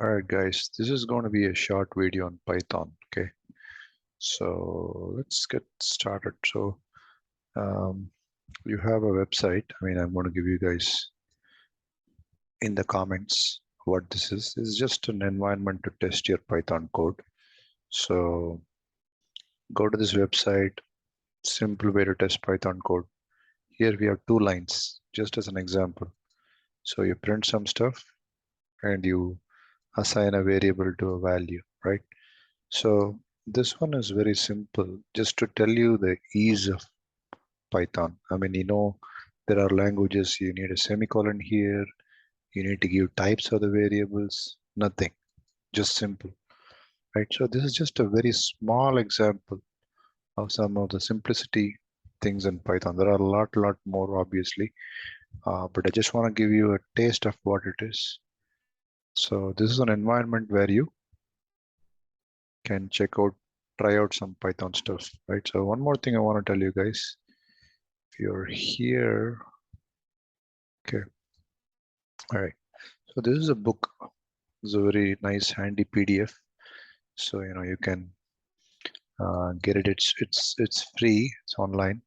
All right, guys, this is going to be a short video on Python. Okay, so let's get started. So you have a website. I'm going to give you guys in the comments what this is. This is just an environment to test your Python code. So go to this website, simple way to test Python code. Here we have two lines, just as an example. So you print some stuff and you assign a variable to a value, right? So this one is very simple, just to tell you the ease of Python. There are languages you need a semicolon here, you need to give types of the variables, nothing, just simple, right? So this is just a very small example of some of the simplicity things in Python. There are a lot more, obviously, but I just want to give you a taste of what it is. So this is an environment where you can try out some Python stuff, right? So one more thing I want to tell you guys, if you're here, okay, all right. So this is a book. It's a very nice, handy PDF. So you can get it. It's free. It's online.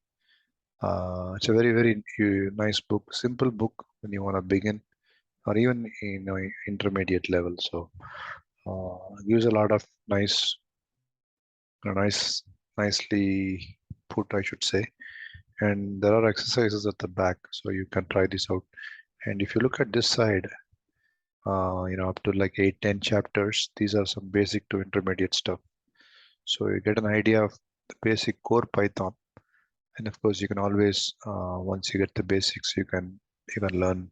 It's a very nice book, simple book when you want to begin, or even intermediate level. So gives a lot of nice, nicely put, I should say. And there are exercises at the back, so you can try this out. And if you look at this side, up to like 8-10 chapters, these are some basic to intermediate stuff. So you get an idea of the basic core Python. And of course, you can always, once you get the basics, you can even learn,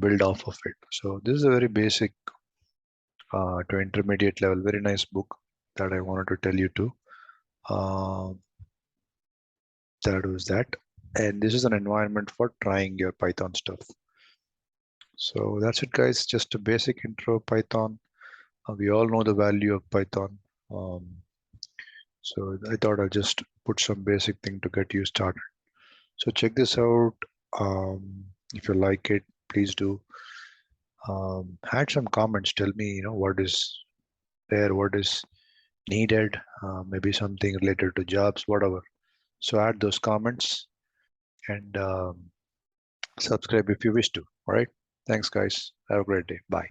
build off of it. So this is a very basic to intermediate level, very nice book that I wanted to tell you to. Uh, that was that. And this is an environment for trying your Python stuff. So that's it, guys. Just a basic intro of Python. We all know the value of Python. Um, so I thought I'll just put some basic thing to get you started. So check this out. If you like it, please do. Add some comments. Tell me, what is there, what is needed, maybe something related to jobs, whatever. So add those comments and subscribe if you wish to. All right. Thanks, guys. Have a great day. Bye.